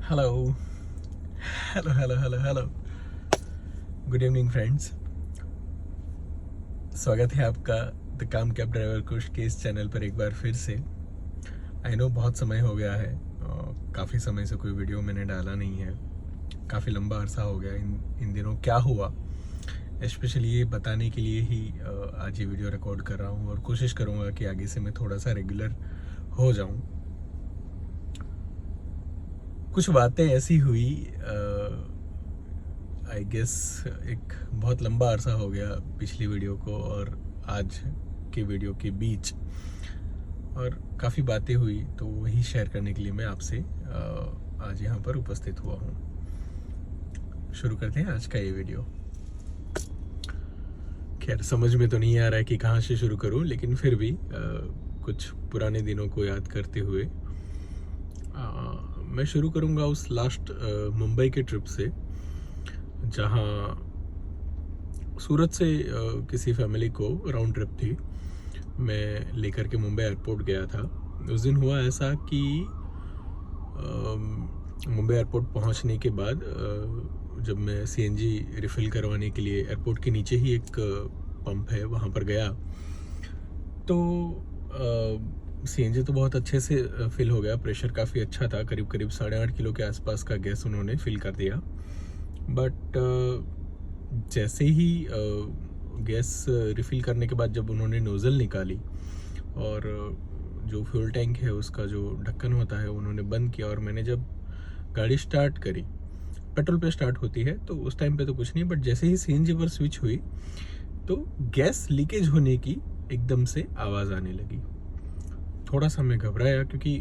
Hello hello hello hello hello good evening friends. स्वागत है आपका द काम कैब ड्राइवर कुश के इस चैनल पर एक बार फिर से। आई नो बहुत समय हो गया है, काफ़ी समय से कोई वीडियो मैंने डाला नहीं है। काफ़ी लंबा अरसा हो गया। इन दिनों क्या हुआ स्पेशली ये बताने के लिए ही आज ये वीडियो रिकॉर्ड कर रहा हूँ और कोशिश करूँगा कि आगे से मैं थोड़ा सा रेगुलर हो जाऊँ। कुछ बातें ऐसी हुई, आई गेस एक बहुत लंबा अरसा हो गया पिछली वीडियो को और आज के वीडियो के बीच, और काफ़ी बातें हुई तो वही शेयर करने के लिए मैं आपसे आज यहाँ पर उपस्थित हुआ हूँ। शुरू करते हैं आज का ये वीडियो। खैर समझ में तो नहीं आ रहा है कि कहाँ से शुरू करूँ, लेकिन फिर भी कुछ पुराने दिनों को याद करते हुए मैं शुरू करूँगा उस लास्ट मुंबई के ट्रिप से, जहाँ सूरत से किसी फैमिली को राउंड ट्रिप थी, मैं लेकर के मुंबई एयरपोर्ट गया था। उस दिन हुआ ऐसा कि मुंबई एयरपोर्ट पहुंचने के बाद जब मैं सीएनजी रिफ़िल करवाने के लिए एयरपोर्ट के नीचे ही एक पंप है वहाँ पर गया, तो सीएनजी तो बहुत अच्छे से फिल हो गया। प्रेशर काफ़ी अच्छा था, करीब करीब 8.5 किलो के आसपास का गैस उन्होंने फिल कर दिया। बट जैसे ही गैस रिफ़िल करने के बाद जब उन्होंने नोज़ल निकाली और जो फ्यूल टैंक है उसका जो ढक्कन होता है उन्होंने बंद किया, और मैंने जब गाड़ी स्टार्ट करी, पेट्रोल पे स्टार्ट होती है तो उस टाइम पे तो कुछ नहीं, बट जैसे ही सीएनजी पर स्विच हुई तो गैस लीकेज होने की एकदम से आवाज़ आने लगी। थोड़ा सा मैं घबराया, क्योंकि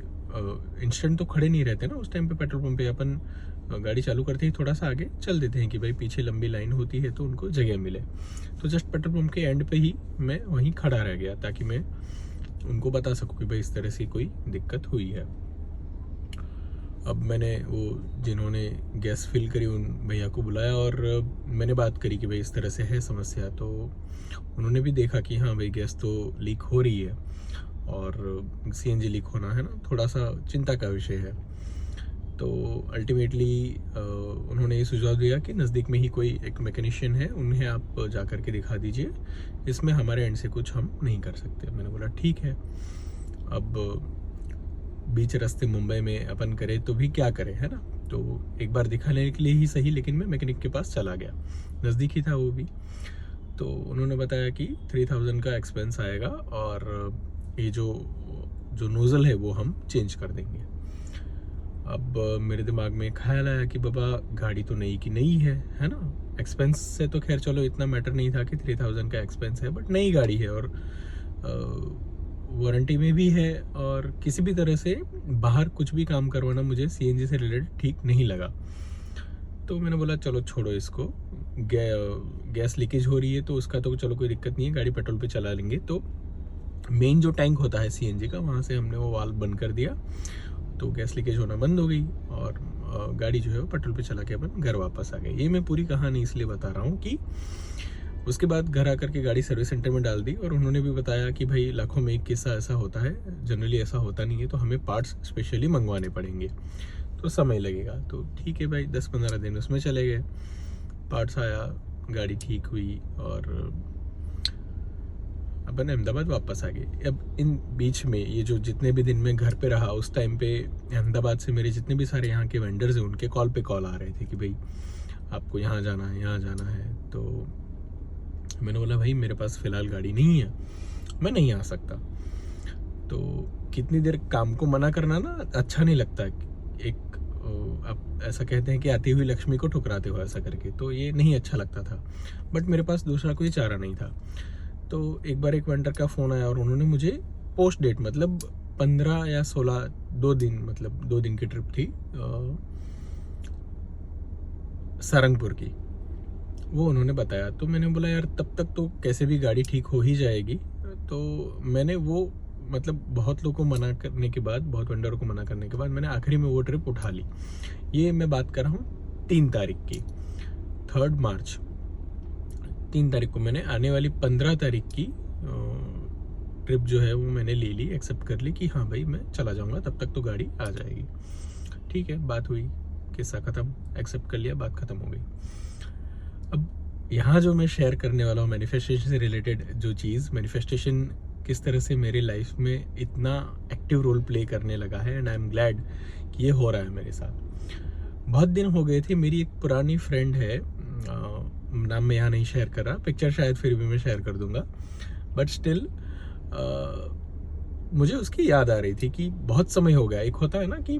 इंस्टेंट तो खड़े नहीं रहते ना उस टाइम पे पेट्रोल पंप पे। अपन गाड़ी चालू करते ही थोड़ा सा आगे चल देते हैं कि भाई पीछे लंबी लाइन होती है तो उनको जगह मिले। तो जस्ट पेट्रोल पंप के एंड पे ही मैं वहीं खड़ा रह गया ताकि मैं उनको बता सकूं कि भाई इस तरह से कोई दिक्कत हुई है। अब मैंने वो जिन्होंने गैस फिल करी उन भैया को बुलाया और मैंने बात करी कि भाई इस तरह से है समस्या। तो उन्होंने भी देखा कि हाँ भाई गैस तो लीक हो रही है और सीएनजी लीक होना है ना थोड़ा सा चिंता का विषय है। तो अल्टीमेटली उन्होंने ये सुझाव दिया कि नज़दीक में ही कोई एक मैकेनिशियन है, उन्हें आप जा कर के दिखा दीजिए, इसमें हमारे एंड से कुछ हम नहीं कर सकते। मैंने बोला ठीक है। अब बीच रास्ते मुंबई में अपन करें तो भी क्या करें, है ना। तो एक बार दिखाने के लिए ही सही, लेकिन मैं मैकेनिक के पास चला गया, नज़दीक ही था वो भी। तो उन्होंने बताया कि 3000 का एक्सपेंस आएगा और ये जो नोज़ल है वो हम चेंज कर देंगे। अब मेरे दिमाग में ख्याल आया कि बाबा गाड़ी तो नई की नई है ना। एक्सपेंस से तो खैर चलो इतना मैटर नहीं था कि 3000 का एक्सपेंस है, बट नई गाड़ी है और वारंटी में भी है, और किसी भी तरह से बाहर कुछ भी काम करवाना मुझे सीएनजी से रिलेटेड ठीक नहीं लगा। तो मैंने बोला चलो छोड़ो इसको, गैस लीकेज हो रही है तो उसका तो चलो कोई दिक्कत नहीं है, गाड़ी पेट्रोल पे चला लेंगे। तो मेन जो टैंक होता है सीएनजी का, वहाँ से हमने वो वाल्व बंद कर दिया, तो गैस लीकेज होना बंद हो गई और गाड़ी जो है वो पेट्रोल पे चला के अपन घर वापस आ गए। ये मैं पूरी कहानी इसलिए बता रहा हूँ कि उसके बाद घर आकर के गाड़ी सर्विस सेंटर में डाल दी और उन्होंने भी बताया कि भाई लाखों में एक किस्सा ऐसा होता है, जनरली ऐसा होता नहीं है, तो हमें पार्ट्स स्पेशली मंगवाने पड़ेंगे, तो समय लगेगा। तो ठीक है भाई, 10-15 दिन उसमें चले गए, पार्ट्स आया, गाड़ी ठीक हुई और अपन अहमदाबाद वापस आ गए। अब इन बीच में ये जो जितने भी दिन में घर पे रहा, उस टाइम पे अहमदाबाद से मेरे जितने भी सारे यहाँ के वेंडर्स हैं उनके कॉल पे कॉल आ रहे थे कि भाई आपको यहाँ जाना है, यहाँ जाना है। तो मैंने बोला भाई मेरे पास फ़िलहाल गाड़ी नहीं है, मैं नहीं आ सकता। तो कितनी देर काम को मना करना ना अच्छा नहीं लगता। एक आप ऐसा कहते हैं कि आती हुई लक्ष्मी को ठुकराते हो ऐसा करके, तो ये नहीं अच्छा लगता था, बट मेरे पास दूसरा कोई चारा नहीं था। तो एक बार एक वेंडर का फ़ोन आया और उन्होंने मुझे पोस्ट डेट, मतलब 15 या 16, 2 दिन, मतलब 2 दिन की ट्रिप थी सारंगपुर की, वो उन्होंने बताया। तो मैंने बोला यार तब तक तो कैसे भी गाड़ी ठीक हो ही जाएगी। तो मैंने वो, मतलब बहुत लोगों को मना करने के बाद, बहुत वेंडरों को मना करने के बाद मैंने आखिरी में वो ट्रिप उठा ली। ये मैं बात कर रहा हूँ 3 तारीख की, 3 मार्च। 3 तारीख को मैंने आने वाली 15 तारीख की ट्रिप जो है वो मैंने ले ली, एक्सेप्ट कर ली कि हाँ भाई मैं चला जाऊँगा, तब तक तो गाड़ी आ जाएगी। ठीक है, बात हुई, किस्सा ख़त्म, एक्सेप्ट कर लिया, बात ख़त्म हो गई। अब यहाँ जो मैं शेयर करने वाला हूँ मैनिफेस्टेशन से रिलेटेड जो चीज़, मैनिफेस्टेशन किस तरह से मेरी लाइफ में इतना एक्टिव रोल प्ले करने लगा है, एंड आई एम ग्लैड कि ये हो रहा है मेरे साथ। बहुत दिन हो गए थे, मेरी एक पुरानी फ्रेंड है, नाम मैं यहाँ नहीं शेयर कर रहा, पिक्चर शायद फिर भी मैं शेयर कर दूंगा, बट स्टिल मुझे उसकी याद आ रही थी कि बहुत समय हो गया। एक होता है ना कि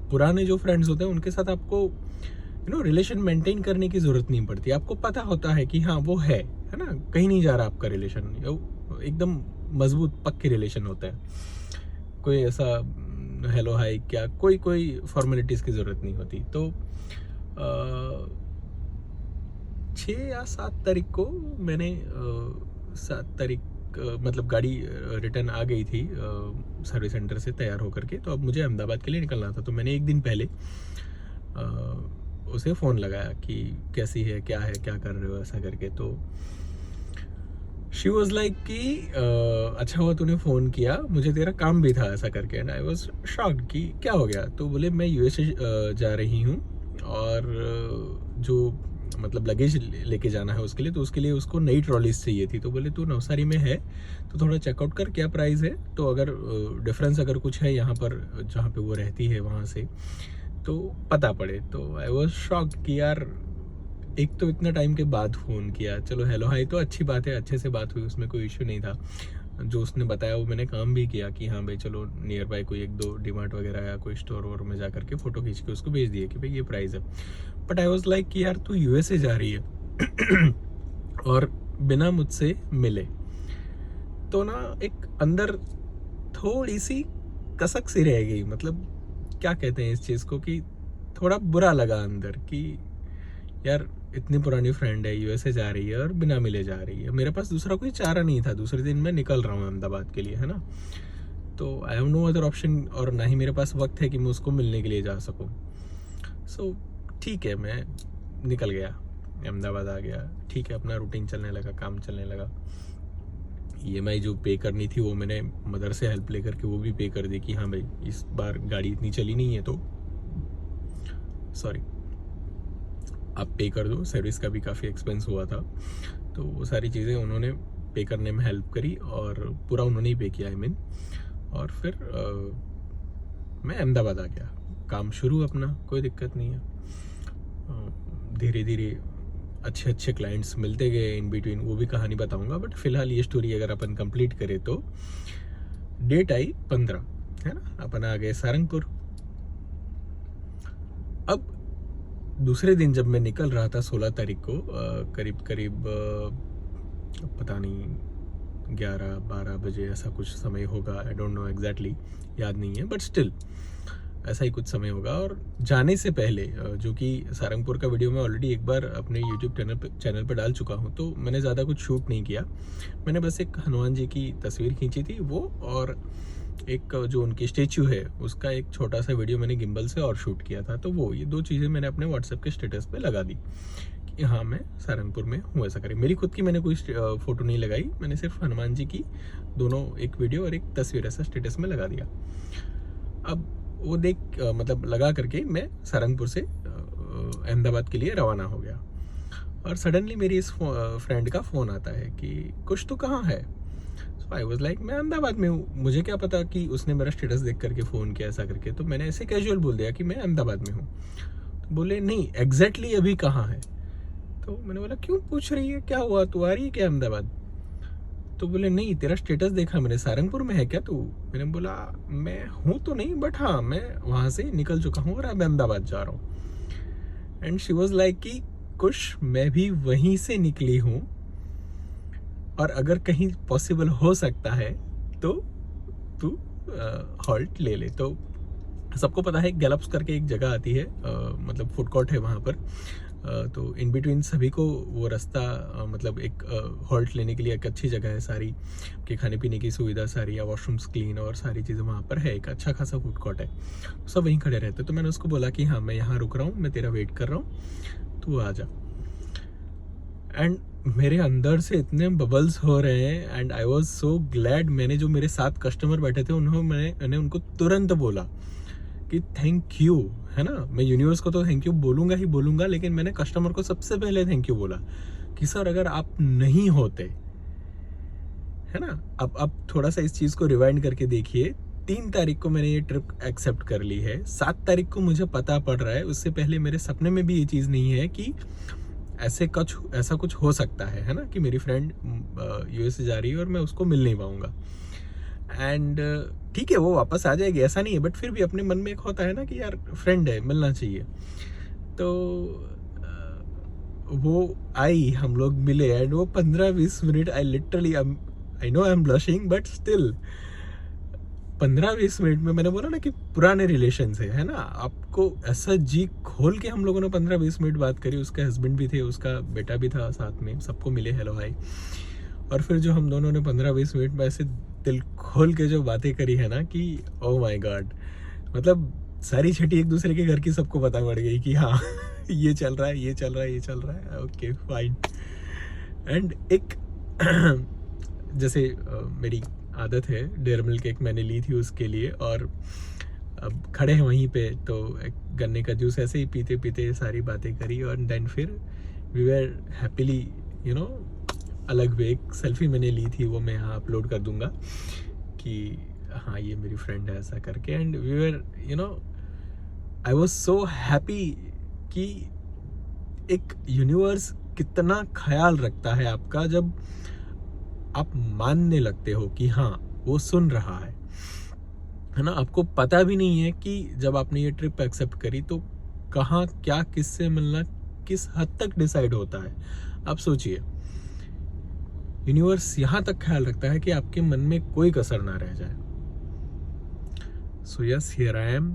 पुराने जो फ्रेंड्स होते हैं उनके साथ आपको रिलेशन मेंटेन करने की ज़रूरत नहीं पड़ती, आपको पता होता है कि हाँ वो है ना, कहीं नहीं जा रहा आपका रिलेशन, एकदम मजबूत पक्के रिलेशन होता है, कोई ऐसा हेलो हाय क्या कोई फॉर्मेलिटीज़ की ज़रूरत नहीं होती। तो 6 या 7 तारीख को मैंने 7 तारीख मतलब गाड़ी रिटर्न आ गई थी सर्विस सेंटर से तैयार होकर के, तो अब मुझे अहमदाबाद के लिए निकलना था। तो मैंने एक दिन पहले उसे फ़ोन लगाया कि कैसी है, क्या कर रहे हो, ऐसा करके। तो शी वॉज लाइक कि अच्छा हुआ तूने फ़ोन किया, मुझे तेरा काम भी था, ऐसा करके। एंड आई वॉज शॉक्ड कि क्या हो गया। तो बोले मैं यूएसए जा रही हूँ और जो मतलब लगेज लेके जाना है उसके लिए, तो उसके लिए उसको नई ट्रॉलीज चाहिए थी। तो बोले तू नवसारी में है तो थोड़ा चेकआउट कर क्या प्राइस है, तो अगर डिफरेंस अगर कुछ है यहाँ पर जहाँ पे वो रहती है वहाँ से तो पता पड़े। तो आई वॉज शॉक्ड कि यार एक तो इतना टाइम के बाद फ़ोन किया, चलो हेलो हाय तो अच्छी बात है, अच्छे से बात हुई, उसमें कोई इशू नहीं था। जो उसने बताया वो मैंने काम भी किया कि हाँ भाई चलो नियर बाय कोई 1-2 डीमार्ट वगैरह या कोई स्टोर वोर में जा करके फ़ोटो खींच के उसको भेज दिए कि भाई ये प्राइस है। बट आई वॉज लाइक कि यार तू यूएसए जा रही है और बिना मुझसे मिले, तो ना एक अंदर थोड़ी सी कसक सी रह गई। मतलब क्या कहते हैं इस चीज़ को कि थोड़ा बुरा लगा अंदर कि यार इतनी पुरानी फ्रेंड है, यूएसए जा रही है और बिना मिले जा रही है। मेरे पास दूसरा कोई चारा नहीं था, दूसरे दिन मैं निकल रहा हूँ अहमदाबाद के लिए, है ना। तो I have no other option, और ना ही मेरे पास वक्त है कि मैं उसको मिलने के लिए जा सकूँ। सो ठीक है, मैं निकल गया, अहमदाबाद आ गया। ठीक है, अपना रूटीन चलने लगा, काम चलने लगा। ईएमआई जो पे करनी थी वो मैंने मदर से हेल्प लेकर के वो भी पे कर दी कि हाँ भाई इस बार गाड़ी इतनी चली नहीं है तो सॉरी आप पे कर दो। सर्विस का भी काफ़ी एक्सपेंस हुआ था, तो वो सारी चीज़ें उन्होंने पे करने में हेल्प करी और पूरा उन्होंने ही पे किया, आई मीन। और फिर मैं अहमदाबाद आ गया, काम शुरू अपना, कोई दिक्कत नहीं है। धीरे धीरे अच्छे अच्छे क्लाइंट्स मिलते गए इन बिटवीन, वो भी कहानी बताऊंगा। बट फिलहाल ये स्टोरी अगर अपन कंप्लीट करें तो डेट आई 15, है ना, अपन आ गए सारंगपुर। अब दूसरे दिन जब मैं निकल रहा था 16 तारीख को करीब करीब पता नहीं 11-12 बजे ऐसा कुछ समय होगा, आई डोंट नो एग्जैक्टली, याद नहीं है, बट स्टिल ऐसा ही कुछ समय होगा। और जाने से पहले जो कि सारंगपुर का वीडियो मैं ऑलरेडी एक बार अपने यूट्यूब चैनल पर डाल चुका हूँ, तो मैंने ज़्यादा कुछ शूट नहीं किया। मैंने बस एक हनुमान जी की तस्वीर खींची थी वो, और एक जो उनकी स्टेच्यू है उसका एक छोटा सा वीडियो मैंने गिम्बल से और शूट किया था। तो वो ये 2 चीज़ें मैंने अपने व्हाट्सएप के स्टेटस पे लगा दी कि हाँ मैं सारंगपुर में हूँ, ऐसा करें। मेरी खुद की मैंने कोई फ़ोटो नहीं लगाई, मैंने सिर्फ हनुमान जी की दोनों, एक वीडियो और एक तस्वीर ऐसा स्टेटस में लगा दिया। अब वो देख मतलब लगा करके मैं सारंगपुर से अहमदाबाद के लिए रवाना हो गया, और सडनली मेरी इस फ्रेंड का फ़ोन आता है कि कुछ तो कहाँ है। सो आई वाज लाइक मैं अहमदाबाद में हूँ। मुझे क्या पता कि उसने मेरा स्टेटस देख करके फ़ोन किया, ऐसा करके। तो मैंने ऐसे कैजुअल बोल दिया कि मैं अहमदाबाद में हूँ। तो बोले नहीं एग्जैक्टली अभी कहाँ है। तो मैंने बोला क्यों पूछ रही है, क्या हुआ, तू आ रही है क्या अहमदाबाद। तो बोले नहीं तेरा स्टेटस देखा मैंने, सारंगपुर में है क्या तू। मैंने बोला मैं हूँ तो नहीं, बट हाँ मैं वहाँ से निकल चुका हूँ और अब अहमदाबाद जा रहा हूँ। एंड शी वॉज लाइक कि कुछ मैं भी वहीं से निकली हूँ, और अगर कहीं पॉसिबल हो सकता है तो तू हॉल्ट ले ले। तो सबको पता है गैलप्स करके एक जगह आती है, मतलब फूड कोर्ट है वहाँ पर। तो इन बिटवीन सभी को वो रास्ता मतलब एक हॉल्ट लेने के लिए एक अच्छी जगह है, सारी कि खाने पीने की सुविधा सारी, या वॉशरूम्स क्लीन और सारी चीज़ें वहाँ पर है। एक अच्छा खासा फूड कोर्ट है, सब वहीं खड़े रहते। तो मैंने उसको बोला कि हाँ मैं यहाँ रुक रहा हूँ, मैं तेरा वेट कर रहा हूँ, तू आ जा। एंड मेरे अंदर से इतने बबल्स हो रहे हैं, and I was so glad. मैंने जो मेरे साथ कस्टमर बैठे थे मैंने उनको तुरंत बोला कि थैंक यू, है ना। मैं यूनिवर्स को तो थैंक यू बोलूँगा ही बोलूँगा, लेकिन मैंने कस्टमर को सबसे पहले थैंक यू बोला कि सर अगर आप नहीं होते, है ना। अब थोड़ा सा इस चीज़ को रिवाइंड करके देखिए, 3 तारीख को मैंने ये ट्रिप एक्सेप्ट कर ली है, 7 तारीख को मुझे पता पड़ रहा है, उससे पहले मेरे सपने में भी ये चीज़ नहीं है कि ऐसा कुछ हो सकता है ना, कि मेरी फ्रेंड यूएस जा रही है और मैं उसको मिल नहीं पाऊंगा। एंड ठीक है, वो वापस आ जाएगी, ऐसा नहीं है, बट फिर भी अपने मन में एक होता है ना कि यार फ्रेंड है, मिलना चाहिए। तो वो आई, हम लोग मिले, एंड वो 15-20 minute I know I am blushing, but still 15-20 minute में, मैंने बोला ना कि पुराने रिलेशन है ना, आपको ऐसा जी खोल के हम लोगों ने 15-20 मिनट बात करी। उसके हस्बैंड भी थे, उसका बेटा भी था साथ में, सबको मिले, हेलो हाय। और फिर जो हम दोनों ने 15-20 मिनट में ऐसे दिल खोल के जो बातें करी है ना, कि ओ माय गॉड, मतलब सारी छठी एक दूसरे के घर की सबको पता पड़ गई कि हाँ ये चल रहा है, ये चल रहा है, ये चल रहा है, ओके फाइन। एंड एक जैसे मेरी आदत है, डेयर मिल्क एक मैंने ली थी उसके लिए, और अब खड़े हैं वहीं पे, तो एक गन्ने का जूस ऐसे ही पीते पीते सारी बातें करी, और देन फिर वी वर हैप्पीली अलग हुए। एक सेल्फी मैंने ली थी, वो मैं यहाँ अपलोड कर दूंगा कि हाँ ये मेरी फ्रेंड है, ऐसा करके। And we were I was so happy कि एक यूनिवर्स कितना ख्याल रखता है आपका, जब आप मानने लगते हो कि हाँ वो सुन रहा है ना। आपको पता भी नहीं है कि जब आपने ये ट्रिप एक्सेप्ट करी तो कहाँ क्या किससे मिलना किस हद तक डिसाइड होता है। आप सोचिए, यूनिवर्स यहाँ तक ख्याल रखता है कि आपके मन में कोई कसर ना रह जाए। So yes, here I am,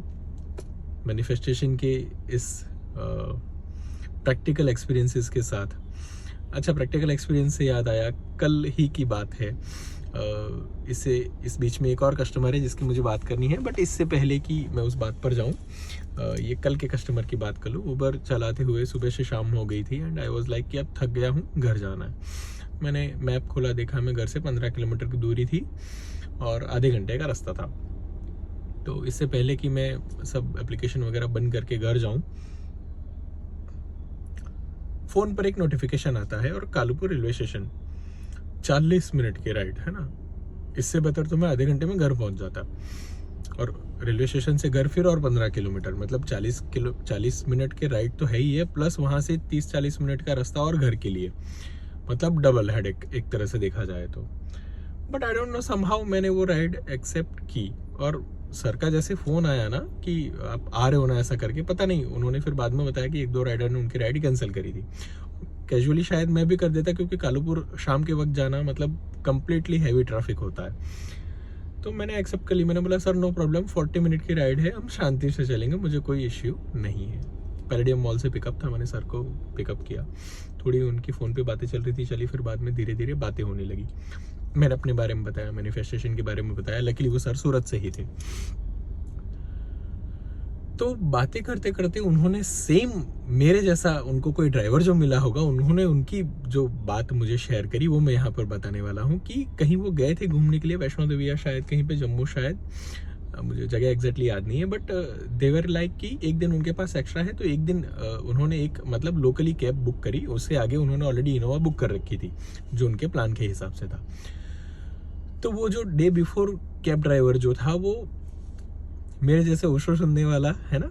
manifestation के इस प्रैक्टिकल एक्सपीरियंसेस के साथ। अच्छा, प्रैक्टिकल एक्सपीरियंस से याद आया, कल ही की बात है, इस बीच में एक और कस्टमर है जिसकी मुझे बात करनी है, बट इससे पहले कि मैं उस बात पर जाऊं, ये कल के कस्टमर की बात कर लूँ। उबर चलाते हुए सुबह से शाम हो गई थी, एंड आई वाज लाइक कि अब थक गया हूँ, घर जाना है। मैंने मैप खोला, देखा मैं घर से 15 किलोमीटर की दूरी थी और आधे घंटे का रास्ता था। तो इससे पहले कि मैं सब एप्लीकेशन वगैरह बंद करके घर जाऊं, फोन पर एक नोटिफिकेशन आता है, और कालूपुर रेलवे स्टेशन 40 मिनट की राइड है ना, इससे बेहतर तो मैं आधे घंटे में घर पहुंच जाता। और रेलवे स्टेशन से घर फिर और 15 किलोमीटर, मतलब 40 मिनट के राइड तो है ही है, प्लस वहां से 30-40 मिनट का रास्ता और घर के लिए, मतलब डबल हेडेक एक तरह से देखा जाए तो। But I don't know, somehow मैंने वो राइड एक्सेप्ट की। और सर का जैसे फ़ोन आया ना कि आप आ रहे हो ना, ऐसा करके, पता नहीं उन्होंने फिर बाद में बताया कि 1-2 राइडर ने उनकी राइड कैंसिल करी थी। कैजुअली शायद मैं भी कर देता, क्योंकि कालूपुर शाम के वक्त जाना मतलब कंप्लीटली हैवी ट्रैफिक होता है। तो मैंने एक्सेप्ट कर ली, मैंने बोला सर नो प्रॉब्लम, 40 मिनट की राइड है, हम शांति से चलेंगे, मुझे कोई इश्यू नहीं है। पैलेडियम मॉल से पिकअप था, मैंने सर को पिकअप किया, थोड़ी उनकी फ़ोन पे बातें चल रही थी, चली, फिर बाद में धीरे धीरे बातें होने लगी। मैंने अपने बारे में बताया, मैनिफेस्टेशन के बारे में बताया, लकीली वो सर सूरत से ही थे। तो बातें करते करते उन्होंने सेम मेरे जैसा, उनको कोई ड्राइवर जो मिला होगा, उन्होंने उनकी जो बात मुझे शेयर करी, वो मैं यहाँ पर बताने वाला हूँ। कि कहीं वो गए थे घूमने के लिए, वैष्णो देवी या शायद कहीं पे जम्मू, शायद मुझे जगह एग्जैक्टली याद नहीं है, बट देवर लाइक कि एक दिन उनके पास एक्स्ट्रा है, तो एक दिन उन्होंने एक मतलब लोकली कैब बुक करी, उससे आगे उन्होंने ऑलरेडी इनोवा बुक कर रखी थी जो उनके प्लान के हिसाब से था। तो वो जो डे बिफोर कैब ड्राइवर जो था, वो मेरे जैसे ओशो सुनने वाला है ना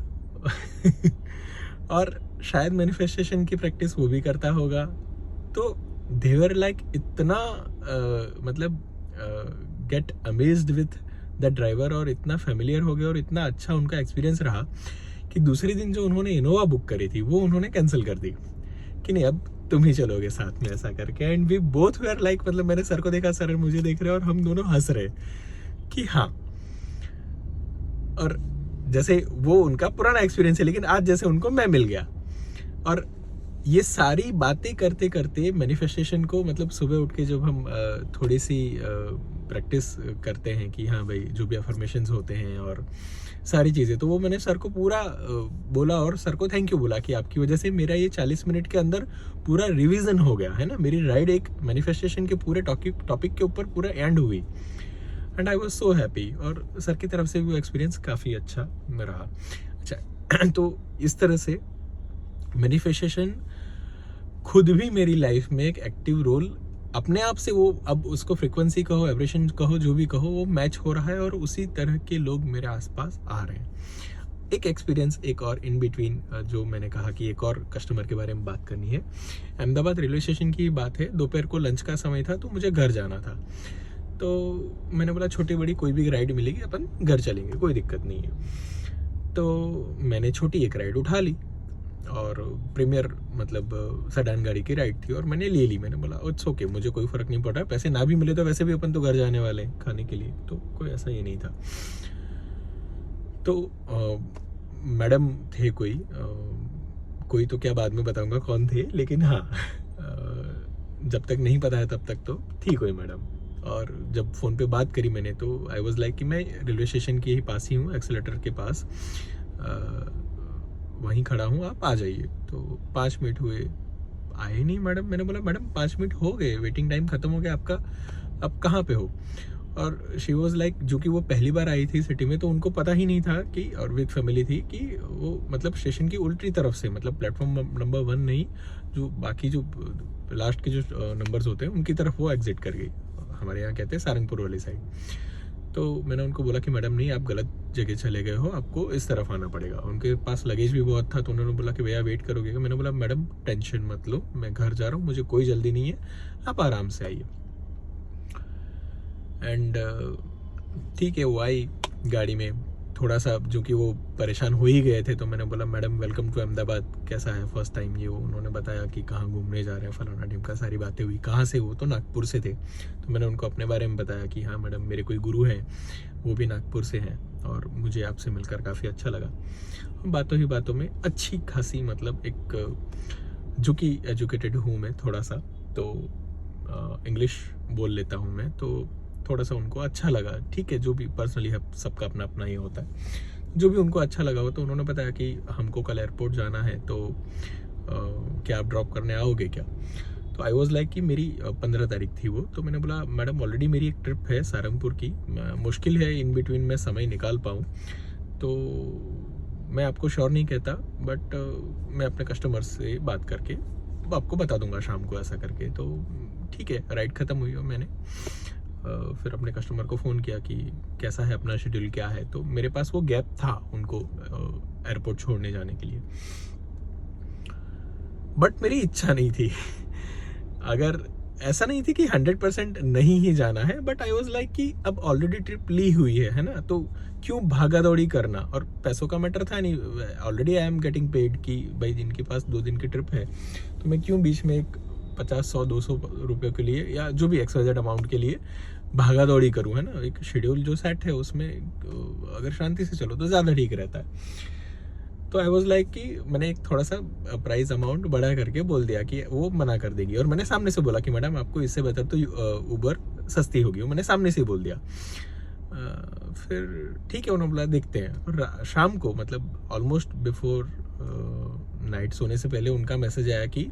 और शायद मैनिफेस्टेशन की प्रैक्टिस वो भी करता होगा। तो देवर लाइक इतना मतलब get amazed with the driver, और इतना फेमिलियर हो गया, और इतना अच्छा उनका एक्सपीरियंस रहा कि दूसरे दिन जो उन्होंने इनोवा बुक करी थी वो उन्होंने कैंसिल कर दी कि नहीं अब तुम ही चलोगे साथ में, ऐसा करके। And we both were like, मतलब मैंने सर को देखा, सर मुझे देख रहे, और हम दोनों हंस रहे कि हाँ। और जैसे वो उनका पुराना एक्सपीरियंस है, लेकिन आज जैसे उनको मैं मिल गया। और ये सारी बातें करते करते मैनिफेस्टेशन को, मतलब सुबह उठ के जब हम थोड़ी सी प्रैक्टिस करते हैं कि हाँ भाई जो भी अफर्मेशंस होते हैं और सारी चीज़ें, तो वो मैंने सर को पूरा बोला, और सर को थैंक यू बोला कि आपकी वजह से मेरा ये 40 मिनट के अंदर पूरा रिवीजन हो गया है ना। मेरी राइड एक मैनिफेस्टेशन के पूरे टॉपिक के ऊपर पूरा एंड हुई। And I was so happy, और सर की तरफ से भी वो एक्सपीरियंस काफ़ी अच्छा रहा। अच्छा तो इस तरह से मैनिफेस्टेशन खुद भी मेरी लाइफ में एक एक्टिव रोल अपने आप से, वो अब उसको फ्रिक्वेंसी कहो, वाइब्रेशन कहो, जो भी कहो, वो मैच हो रहा है और उसी तरह के लोग मेरे आसपास आ रहे हैं। एक एक्सपीरियंस एक और इन बिटवीन, जो मैंने कहा कि एक और कस्टमर के बारे में बात करनी है। अहमदाबाद रेलवे स्टेशन की बात है, दोपहर को लंच का समय था तो मुझे घर जाना था। तो मैंने बोला छोटी बड़ी कोई भी राइड मिलेगी, अपन घर चलेंगे, कोई दिक्कत नहीं है। तो मैंने छोटी एक राइड उठा ली, और प्रीमियर मतलब सेडान गाड़ी की राइड थी, और मैंने ले ली। मैंने बोला इट्स ओके, मुझे कोई फ़र्क नहीं पड़ रहा, पैसे ना भी मिले तो वैसे भी अपन तो घर जाने वाले हैं खाने के लिए, तो कोई ऐसा ये नहीं था। तो मैडम थे कोई तो क्या बाद में बताऊंगा कौन थे, लेकिन हाँ जब तक नहीं पता है तब तक तो थी कोई मैडम। और जब फ़ोन पे बात करी मैंने, तो आई वॉज लाइक कि मैं रेलवे स्टेशन के ही पास ही हूँ, एक्सीलेटर के पास वहीं खड़ा हूँ, आप आ जाइए। तो 5 मिनट हुए, आए नहीं मैडम। मैंने बोला मैडम 5 मिनट हो गए, वेटिंग टाइम ख़त्म हो गया आपका, अब कहाँ पे हो? और शी वॉज लाइक, जो कि वो पहली बार आई थी सिटी में, तो उनको पता ही नहीं था कि, और विद फैमिली थी, कि वो मतलब स्टेशन की उल्टी तरफ से, मतलब प्लेटफॉर्म नंबर 1 नहीं, जो बाकी जो लास्ट के जो नंबर्स होते हैं उनकी तरफ वो एग्जिट कर गई। हमारे यहाँ कहते हैं सारंगपुर वाली साइड। तो मैंने उनको बोला कि मैडम नहीं, आप गलत जगह चले गए हो, आपको इस तरफ आना पड़ेगा। उनके पास लगेज भी बहुत था, तो उन्होंने बोला कि भैया वेट करोगे? मैंने बोला मैडम टेंशन मत लो, मैं घर जा रहा हूँ, मुझे कोई जल्दी नहीं है, आप आराम से आइए। एंड ठीक है, वो आई गाड़ी में, थोड़ा सा जो कि वो परेशान हो ही गए थे। तो मैंने बोला मैडम वेलकम टू अहमदाबाद, कैसा है फर्स्ट टाइम ये वो। उन्होंने बताया कि कहाँ घूमने जा रहे हैं, फलाना ढिमका, सारी बातें हुई। कहाँ से? वो तो नागपुर से थे। तो मैंने उनको अपने बारे में बताया कि हाँ मैडम, मेरे कोई गुरु हैं, वो भी नागपुर से हैं, और मुझे आपसे मिलकर काफ़ी अच्छा लगा। बातों ही बातों में अच्छी खासी, मतलब एक जो कि एजुकेटेड हूँ मैं थोड़ा सा, तो इंग्लिश बोल लेता हूँ मैं, तो थोड़ा सा उनको अच्छा लगा। ठीक है, जो भी पर्सनली सबका अपना अपना ही होता है, जो भी उनको अच्छा लगा हो। तो उन्होंने बताया कि हमको कल एयरपोर्ट जाना है, तो क्या आप ड्रॉप करने आओगे क्या? तो आई वॉज लाइक कि मेरी 15 तारीख थी वो। तो मैंने बोला मैडम ऑलरेडी मेरी एक ट्रिप है सारंगपुर की, मुश्किल है इन बिटवीन मैं समय निकाल पाऊँ, तो मैं आपको श्योर नहीं कहता, बट मैं अपने कस्टमर से बात करके आपको बता दूंगा शाम को, ऐसा करके। तो ठीक है, राइड ख़त्म हुई और मैंने फिर अपने कस्टमर को फ़ोन किया कि कैसा है अपना शेड्यूल, क्या है। तो मेरे पास वो गैप था उनको एयरपोर्ट छोड़ने जाने के लिए, बट मेरी इच्छा नहीं थी। अगर ऐसा नहीं थी कि 100% नहीं ही जाना है, बट आई वॉज लाइक कि अब ऑलरेडी ट्रिप ली हुई है ना, तो क्यों भागा दौड़ी करना। और पैसों का मैटर था नहीं, already I am getting paid कि भाई जिनके पास 2 दिन की ट्रिप है, तो मैं क्यों बीच में एक 50, 100, 200 रुपये के लिए, या जो भी XYZ अमाउंट के लिए भागा दौड़ी करूँ, है ना। एक शेड्यूल जो सेट है उसमें अगर शांति से चलो तो ज़्यादा ठीक रहता है। तो आई वॉज लाइक कि मैंने एक थोड़ा सा प्राइस अमाउंट बढ़ा करके बोल दिया कि वो मना कर देगी, और मैंने सामने से बोला कि मैडम आपको इससे बेहतर तो उबर सस्ती होगी, वो मैंने सामने से ही बोल दिया। फिर ठीक है, उन्होंने बोला देखते हैं। और शाम को, मतलब ऑलमोस्ट बिफोर नाइट, सोने से पहले उनका मैसेज आया कि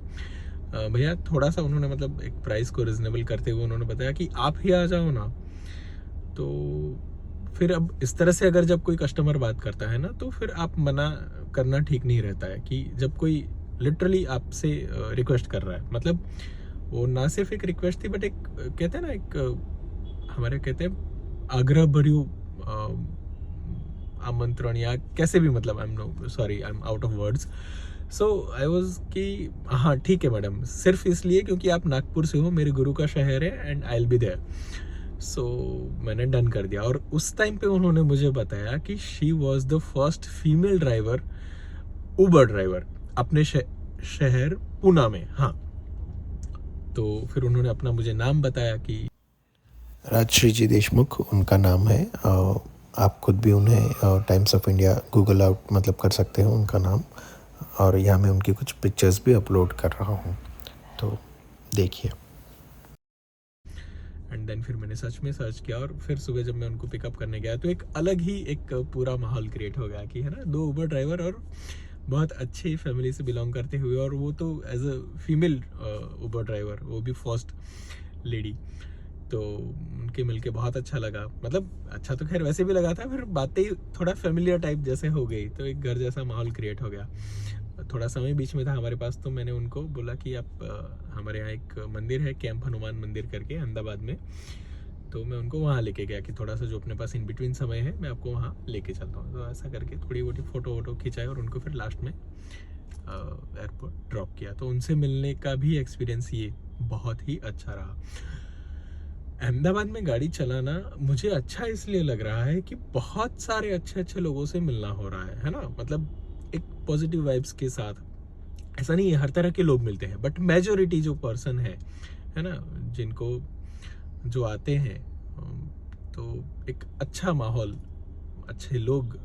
भैया थोड़ा सा, उन्होंने मतलब एक प्राइस को रिजनेबल करते हुए उन्होंने बताया कि आप ही आ जाओ ना। तो फिर अब इस तरह से अगर जब कोई कस्टमर बात करता है ना, तो फिर आप मना करना ठीक नहीं रहता है। कि जब कोई लिटरली आपसे रिक्वेस्ट कर रहा है, मतलब वो ना सिर्फ एक रिक्वेस्ट थी, बट एक कहते हैं ना, एक हमारे कहते हैं आग्रह भर्यू आमंत्रण, या कैसे भी, मतलब I am out of words. So I was कि हाँ ठीक है मैडम, सिर्फ इसलिए क्योंकि आप नागपुर से हो, मेरे गुरु का शहर है, and I will be there. So मैंने डन कर दिया। और उस टाइम पे उन्होंने मुझे बताया कि she was the first female driver, Uber driver, अपने शहर पूना में। हाँ, तो फिर उन्होंने अपना मुझे नाम बताया कि राजश्री जी देशमुख उनका नाम है। आप खुद भी उन्हें times of India Google out मतलब कर सकते हो उनका नाम, और यहाँ मैं उनकी कुछ पिक्चर्स भी अपलोड कर रहा हूँ, तो देखिए। एंड देन फिर मैंने सच में सर्च किया, और फिर सुबह जब मैं उनको पिकअप करने गया, तो एक अलग ही एक पूरा माहौल क्रिएट हो गया कि, है ना, 2 उबर ड्राइवर, और बहुत अच्छी फैमिली से बिलोंग करते हुए, और वो तो as a female Uber driver, वो भी फर्स्ट लेडी। तो उनके मिलके बहुत अच्छा लगा, मतलब अच्छा तो खैर वैसे भी लगा था, फिर बातें थोड़ा फेमिलियर टाइप जैसे हो गई, तो एक घर जैसा माहौल क्रिएट हो गया। थोड़ा समय बीच में था हमारे पास, तो मैंने उनको बोला कि आप हमारे यहाँ एक मंदिर है कैंप हनुमान मंदिर करके अहमदाबाद में, तो मैं उनको वहाँ लेके गया कि थोड़ा सा जो अपने पास इन बिटवीन समय है मैं आपको वहाँ लेके चलता हूँ। तो ऐसा करके थोड़ी मोटी फ़ोटो वोटो खिंचाए और उनको फिर लास्ट में एयरपोर्ट ड्रॉप किया। तो उनसे मिलने का भी एक्सपीरियंस ये बहुत ही अच्छा रहा। अहमदाबाद में गाड़ी चलाना मुझे अच्छा इसलिए लग रहा है कि बहुत सारे अच्छे अच्छे लोगों से मिलना हो रहा है ना, मतलब एक पॉजिटिव वाइब्स के साथ। ऐसा नहीं है हर तरह के लोग मिलते हैं, बट मेजोरिटी जो पर्सन है ना, जिनको जो आते हैं, तो एक अच्छा माहौल, अच्छे लोग,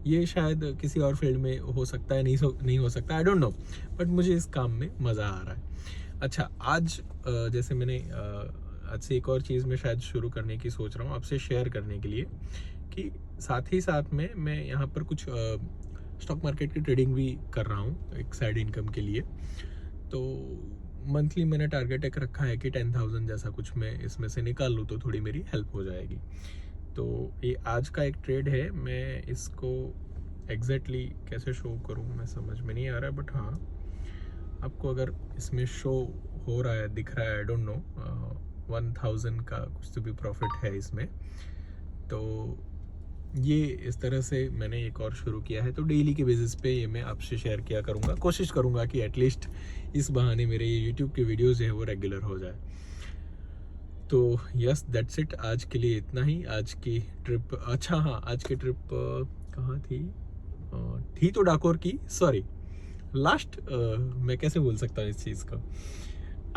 ये शायद किसी और फील्ड में हो सकता है, नहीं हो सकता, आई डोंट नो, बट मुझे इस काम में मज़ा आ रहा है। अच्छा, आज जैसे मैंने आज से एक और चीज़ मैं शायद शुरू करने की सोच रहा हूँ आपसे शेयर करने के लिए, कि साथ ही साथ में मैं यहाँ पर कुछ स्टॉक मार्केट की ट्रेडिंग भी कर रहा हूँ एक साइड इनकम के लिए। तो मंथली मैंने टारगेट एक रखा है कि 10,000 जैसा कुछ मैं इसमें से निकाल लूँ तो थोड़ी मेरी हेल्प हो जाएगी। तो ये आज का एक ट्रेड है, मैं इसको एग्जैक्टली कैसे शो करूँ मैं समझ में नहीं आ रहा है, बट हाँ आपको अगर इसमें शो हो रहा है, दिख रहा है, आई डोंट नो, 1,000 का कुछ तो भी प्रॉफिट है इसमें। तो ये इस तरह से मैंने एक और शुरू किया है, तो डेली के बेसिस पे ये मैं आपसे शेयर किया करूँगा, कोशिश करूँगा कि एटलीस्ट इस बहाने मेरे ये यूट्यूब के वीडियोज़ हैं वो रेगुलर हो जाए। तो यस, दैट्स इट, आज के लिए इतना ही। आज की ट्रिप, अच्छा हाँ, आज की ट्रिप कहाँ थी तो डाकोर की, सॉरी लास्ट, मैं कैसे बोल सकता हूँ इस चीज़ को,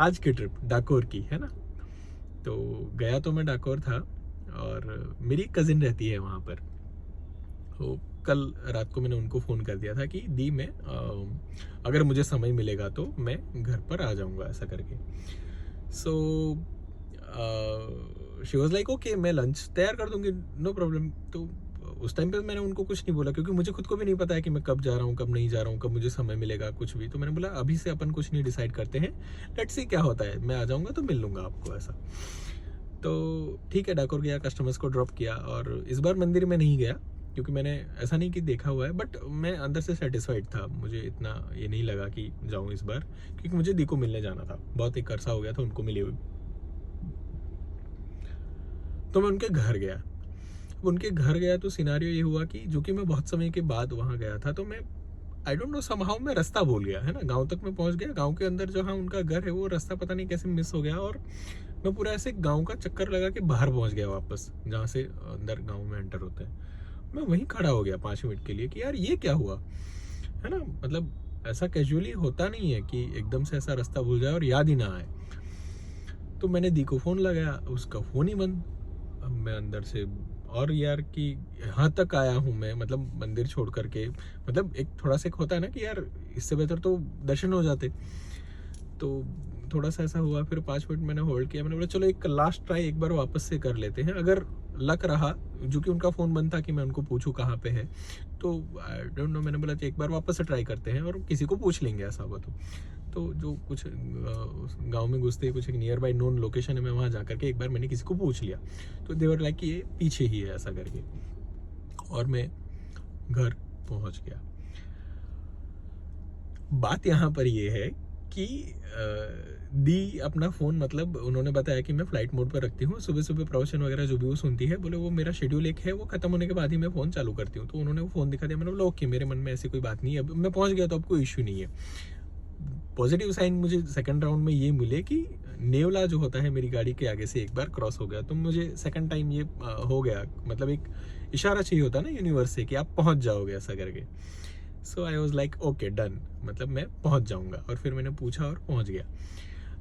आज की ट्रिप डाकोर की है ना। तो गया तो मैं डाकोर था, और मेरी कज़िन रहती है वहाँ पर। तो कल रात को मैंने उनको फ़ोन कर दिया था कि दी मैं अगर मुझे समय मिलेगा तो मैं घर पर आ जाऊँगा, ऐसा करके। So she was like okay, मैं लंच तैयार कर दूँगी, नो प्रॉब्लम। तो उस टाइम पे मैंने उनको कुछ नहीं बोला, क्योंकि मुझे खुद को भी नहीं पता है कि मैं कब जा रहा हूँ, कब नहीं जा रहा हूँ, कब मुझे समय मिलेगा, कुछ भी। तो मैंने बोला अभी से अपन कुछ नहीं डिसाइड करते हैं, लेट्स सी क्या होता है, मैं आ जाऊँगा तो मिल लूँगा आपको, ऐसा। तो ठीक है, डाकोर गया, कस्टमर्स को ड्रॉप किया, और इस बार मंदिर में नहीं गया, क्योंकि मैंने ऐसा नहीं कि देखा हुआ है, बट मैं अंदर से सेटिस्फाइड था, मुझे इतना ये नहीं लगा कि जाऊँ इस बार, क्योंकि मुझे दी को मिलने जाना था, बहुत एक अरसा हो गया था उनको मिले हुए। तो मैं उनके घर गया। उनके घर गया तो सिनारियो ये हुआ कि जो कि मैं बहुत समय के बाद वहाँ गया था, तो मैं आई डोंट नो समहाउ मैं रास्ता भूल गया, है ना। गांव तक मैं पहुँच गया, गांव के अंदर जहाँ उनका घर है वो रास्ता पता नहीं कैसे मिस हो गया, और मैं पूरा ऐसे गांव का चक्कर लगा के बाहर पहुँच गया वापस, जहाँ से अंदर गांव में एंटर होते हैं। मैं वहीं खड़ा हो गया 5 मिनट के लिए कि यार ये क्या हुआ, है ना। मतलब ऐसा कैजुअली होता नहीं है कि एकदम से ऐसा रास्ता भूल जाए और याद ही ना आए। तो मैंने दी को फ़ोन लगाया, उसका फ़ोन ही बंद। अब मैं अंदर से, और यार कि यहाँ तक आया हूँ मैं, मतलब मंदिर छोड़ करके, मतलब एक थोड़ा सा एक होता है ना कि यार इससे बेहतर तो दर्शन हो जाते। तो थोड़ा सा ऐसा हुआ, फिर 5 मिनट मैंने होल्ड किया, मैंने बोला चलो एक लास्ट ट्राई एक बार वापस से कर लेते हैं, अगर लक रहा, जो कि उनका फ़ोन बंद था कि मैं उनको पूछूं कहाँ पे है, तो आई डोंट नो, मैंने बोला एक बार वापस से ट्राई करते हैं और किसी को पूछ लेंगे ऐसा हुआ तो जो कुछ गांव में घुसते ही कुछ एक नियर बाई नोन लोकेशन है, मैं वहाँ जा करके एक बार मैंने किसी को पूछ लिया, तो देवर लाइक कि ये पीछे ही है, ऐसा करके, और मैं घर पहुँच गया। बात यहाँ पर ये है कि दी अपना फ़ोन, मतलब उन्होंने बताया कि मैं फ़्लाइट मोड पर रखती हूँ, सुबह सुबह प्रवचन वगैरह जो भी वो सुनती है, बोले वो मेरा शेड्यूल एक है, वो ख़त्म होने के बाद ही मैं फ़ोन चालू करती हूँ। तो उन्होंने वो फ़ोन दिखा दिया, मैंने बोला ओके, मेरे मन में ऐसी कोई बात नहीं है, अब मैं पहुँच गया तो अब कोई इशू नहीं है। पॉजिटिव साइन मुझे सेकंड राउंड में ये मिले कि नेवला जो होता है मेरी गाड़ी के आगे से एक बार क्रॉस हो गया, तो मुझे सेकंड टाइम ये हो गया, मतलब एक इशारा चाहिए होता है ना यूनिवर्स से कि आप पहुँच जाओगे, ऐसा करके। So I was like okay done, मतलब मैं पहुँच जाऊँगा, और फिर मैंने पूछा और पहुँच गया।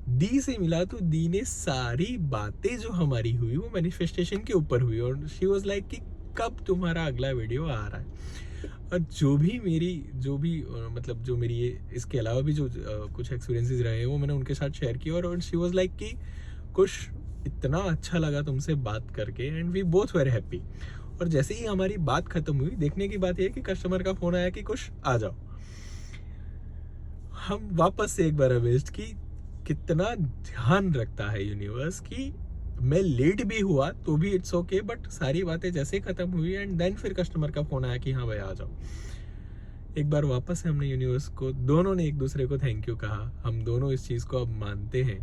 दी से मिला तो दी ने सारी बातें जो हमारी हुई वो मैनिफेस्टेशन के ऊपर हुई, और शी वॉज लाइक कि कब तुम्हारा अगला वीडियो आ रहा है। और जो भी मतलब जो मेरी ये इसके अलावा भी जो कुछ एक्सपीरियंसेस रहे हैं वो मैंने उनके साथ शेयर किया, और शी वॉज लाइक कि कुछ इतना अच्छा लगा तुमसे बात करके, and we both were happy. और जैसे ही हमारी बात खत्म हुई, देखने की बात यह है कि कस्टमर का फ़ोन आया कि कुछ आ जाओ। हम वापस से एक बार अमेज्ड कि कितना ध्यान रखता है यूनिवर्स, कि मैं लेट भी हुआ तो भी इट्स ओके, बट सारी बातें जैसे ही खत्म हुई एंड देन फिर कस्टमर का फोन आया कि हाँ भाई आ जाओ। एक बार वापस से हमने यूनिवर्स को, दोनों ने एक दूसरे को थैंक यू कहा। हम दोनों इस चीज़ को अब मानते हैं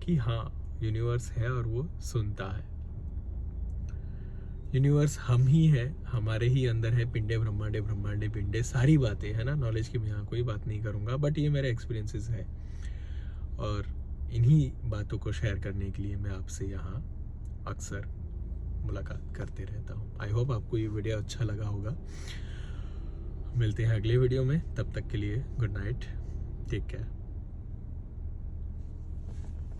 कि हाँ यूनिवर्स है और वो सुनता है। यूनिवर्स हम ही है, हमारे ही अंदर है, पिंडे ब्रह्मांडे ब्रह्मांडे पिंडे, सारी बातें है ना। नॉलेज की मैं यहाँ कोई बात नहीं करूँगा, बट ये मेरे एक्सपीरियंसेस है और इन्हीं बातों को शेयर करने के लिए मैं आपसे यहाँ अक्सर मुलाकात करते रहता हूँ। आई होप आपको ये वीडियो अच्छा लगा होगा। मिलते हैं अगले वीडियो में, तब तक के लिए गुड नाइट, टेक केयर।